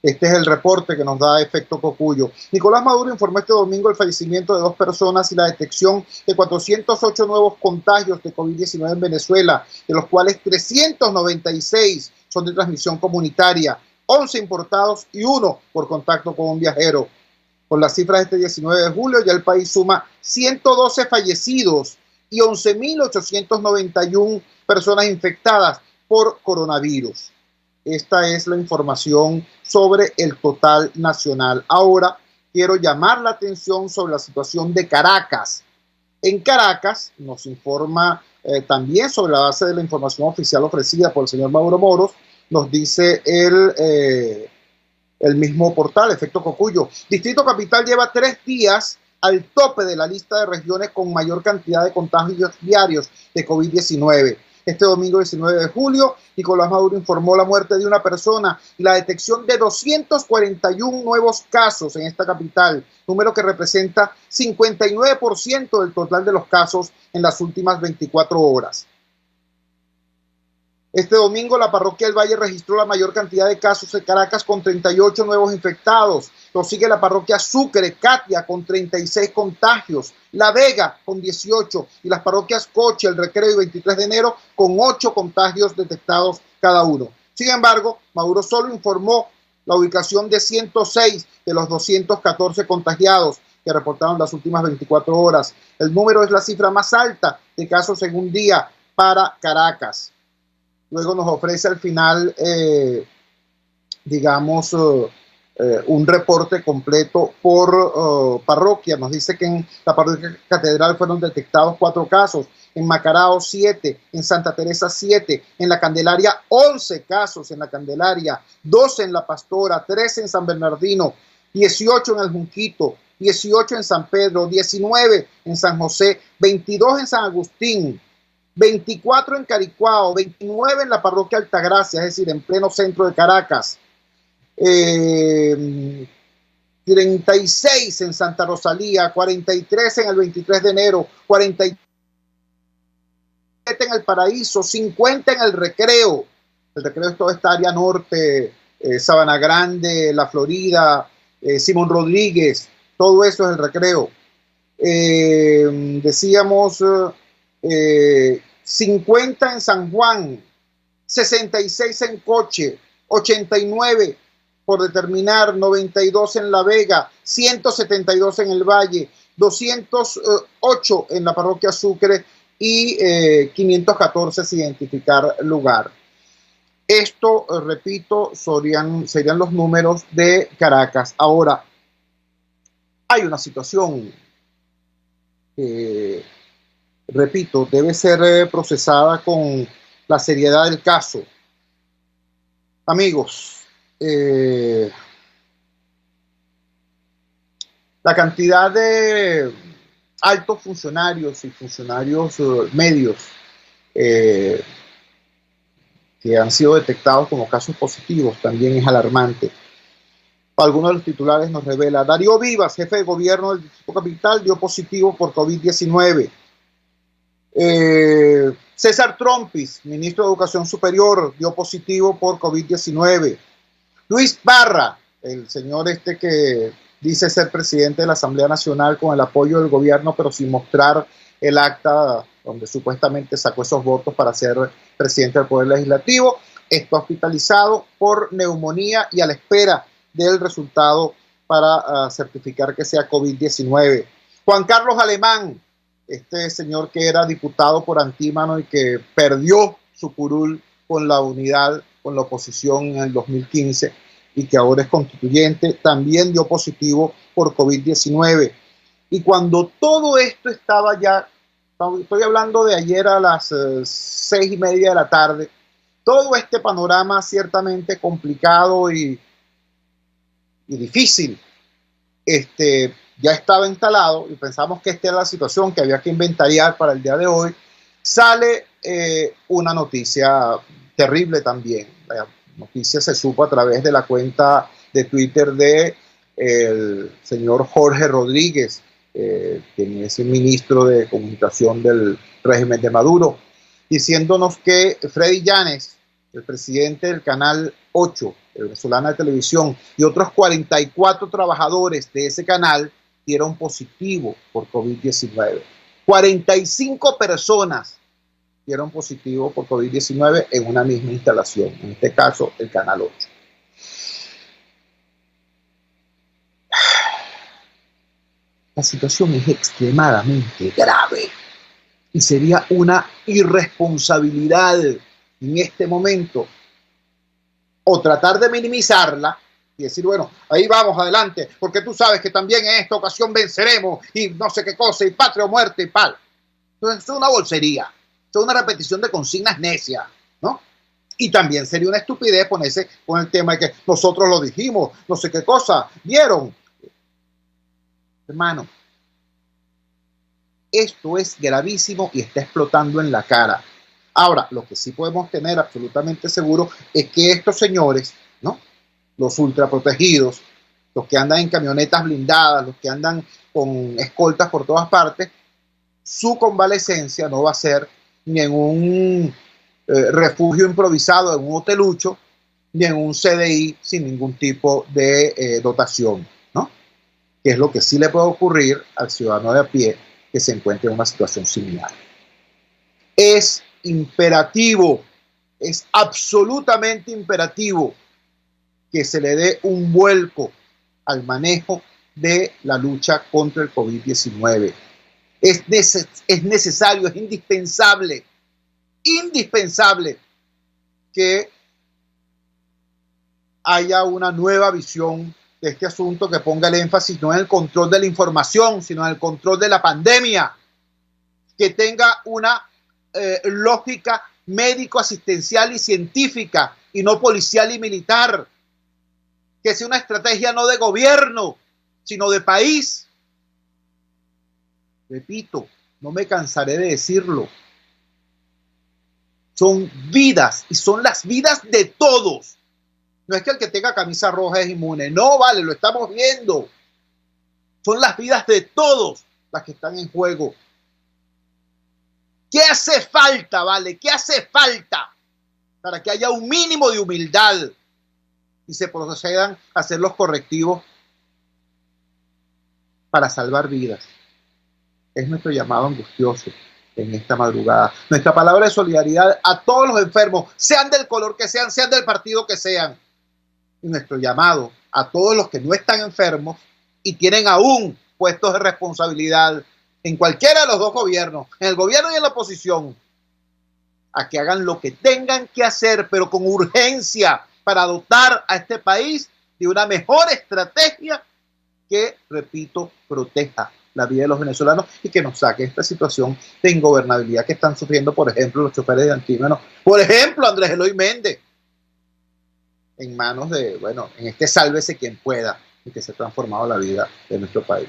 Este es el reporte que nos da Efecto Cocuyo. Nicolás Maduro informó este domingo el fallecimiento de 2 personas y la detección de 408 nuevos contagios de COVID-19 en Venezuela, de los cuales 396 son de transmisión comunitaria, 11 importados y 1 por contacto con un viajero. Con las cifras de este 19 de julio, ya el país suma 112 fallecidos y 11.891 personas infectadas por coronavirus. Esta es la información sobre el total nacional. Ahora quiero llamar la atención sobre la situación de Caracas. En Caracas nos informa también sobre la base de la información oficial ofrecida por el señor Mauro Moros, nos dice el mismo portal, Efecto Cocuyo. Distrito Capital lleva 3 días al tope de la lista de regiones con mayor cantidad de contagios diarios de COVID-19. Este domingo 19 de julio, Nicolás Maduro informó la muerte de una persona y la detección de 241 nuevos casos en esta capital, número que representa 59% del total de los casos en las últimas 24 horas. Este domingo la parroquia del Valle registró la mayor cantidad de casos en Caracas con 38 nuevos infectados. Lo sigue la parroquia Sucre, Catia con 36 contagios, La Vega con 18 y las parroquias Coche, El Recreo y 23 de enero con 8 contagios detectados cada uno. Sin embargo, Maduro solo informó la ubicación de 106 de los 214 contagiados que reportaron las últimas 24 horas. El número es la cifra más alta de casos en un día para Caracas. Luego nos ofrece al final, un reporte completo por parroquia. Nos dice que en la parroquia Catedral fueron detectados 4 casos, en Macarao 7, en Santa Teresa 7, en la Candelaria 11 casos en la Candelaria, 12 en la Pastora, 13 en San Bernardino, 18 en el Junquito, 18 en San Pedro, 19 en San José, 22 en San Agustín, 24 en Caricuao, 29 en la parroquia Altagracia, es decir, en pleno centro de Caracas, 36 en Santa Rosalía, 43 en el 23 de enero, 47 en el Paraíso, 50 en el Recreo. El Recreo es toda esta área norte, Sabana Grande, La Florida, Simón Rodríguez, todo eso es el Recreo. Decíamos 50 en San Juan, 66 en Coche, 89 por determinar, 92 en La Vega, 172 en el Valle, 208 en la parroquia Sucre y 514 sin identificar lugar. Esto, repito, serían los números de Caracas. Ahora, hay una situación que, repito, debe ser procesada con la seriedad del caso. Amigos, la cantidad de altos funcionarios y funcionarios medios que han sido detectados como casos positivos también es alarmante. Algunos de los titulares nos revela: Darío Vivas, jefe de gobierno del Distrito Capital, dio positivo por COVID-19. César Trompis, ministro de Educación Superior, dio positivo por COVID-19. Luis Barra, el señor que dice ser presidente de la Asamblea Nacional con el apoyo del gobierno, pero sin mostrar el acta donde supuestamente sacó esos votos para ser presidente del Poder Legislativo, está hospitalizado por neumonía y a la espera del resultado para certificar que sea COVID-19. Juan Carlos Alemán, este señor que era diputado por Antímano y que perdió su curul con la unidad, con la oposición en el 2015, y que ahora es constituyente, también dio positivo por COVID-19. Y cuando todo esto estaba ya, estoy hablando de ayer a las 6:30 de la tarde, todo este panorama ciertamente complicado y difícil, ya estaba instalado y pensamos que esta era la situación que había que inventariar para el día de hoy. Sale una noticia terrible también. La noticia se supo a través de la cuenta de Twitter de el señor Jorge Rodríguez, quien es el ministro de Comunicación del régimen de Maduro, diciéndonos que Freddy Llanes, el presidente del Canal 8, de Venezolana de Televisión, y otros 44 trabajadores de ese canal dieron positivo por COVID-19. 45 personas dieron positivo por COVID-19 en una misma instalación, en este caso el Canal 8. La situación es extremadamente grave y sería una irresponsabilidad en este momento o tratar de minimizarla y decir, bueno, ahí vamos adelante, porque tú sabes que también en esta ocasión venceremos y no sé qué cosa, y patria o muerte y pal. Entonces, eso es una bolsería, eso es una repetición de consignas necias, ¿no? Y también sería una estupidez ponerse con el tema de que nosotros lo dijimos, no sé qué cosa, ¿vieron? Hermano, esto es gravísimo y está explotando en la cara. Ahora, lo que sí podemos tener absolutamente seguro es que estos señores, ¿no?, los ultraprotegidos, los que andan en camionetas blindadas, los que andan con escoltas por todas partes, su convalecencia no va a ser ni en un refugio improvisado, en un hotelucho, ni en un CDI sin ningún tipo de dotación, ¿no? Que es lo que sí le puede ocurrir al ciudadano de a pie que se encuentre en una situación similar. Es imperativo, es absolutamente imperativo que se le dé un vuelco al manejo de la lucha contra el COVID-19. Es necesario, es indispensable que haya una nueva visión de este asunto que ponga el énfasis no en el control de la información, sino en el control de la pandemia, que tenga una lógica médico-asistencial y científica y no policial y militar, que sea una estrategia no de gobierno, sino de país. Repito, no me cansaré de decirlo. Son vidas y son las vidas de todos. No es que el que tenga camisa roja es inmune. No, vale, lo estamos viendo. Son las vidas de todos las que están en juego. ¿Qué hace falta, vale? ¿Qué hace falta para que haya un mínimo de humildad y se procedan a hacer los correctivos para salvar vidas? Es nuestro llamado angustioso en esta madrugada. Nuestra palabra de solidaridad a todos los enfermos, sean del color que sean, sean del partido que sean. Y nuestro llamado a todos los que no están enfermos y tienen aún puestos de responsabilidad en cualquiera de los dos gobiernos, en el gobierno y en la oposición, a que hagan lo que tengan que hacer, pero con urgencia, para dotar a este país de una mejor estrategia que, repito, proteja la vida de los venezolanos y que nos saque esta situación de ingobernabilidad que están sufriendo, por ejemplo, los choferes de Antímeno, por ejemplo, Andrés Eloy Méndez, en manos de, bueno, en este sálvese quien pueda, y que se ha transformado la vida de nuestro país.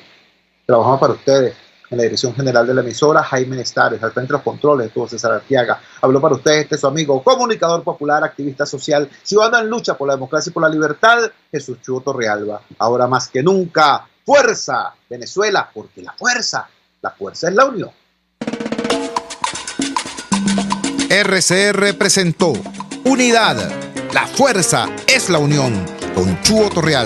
Trabajamos para ustedes. En la dirección general de la emisora, Jaime Nestares, al frente de los controles estuvo César Arteaga. Habló para ustedes su amigo, comunicador popular, activista social, ciudadano en lucha por la democracia y por la libertad, Jesús Chuo Torrealba. Ahora más que nunca, fuerza, Venezuela, porque la fuerza es la unión. RCR presentó Unidad, la fuerza es la unión, con Chuo Torrealba.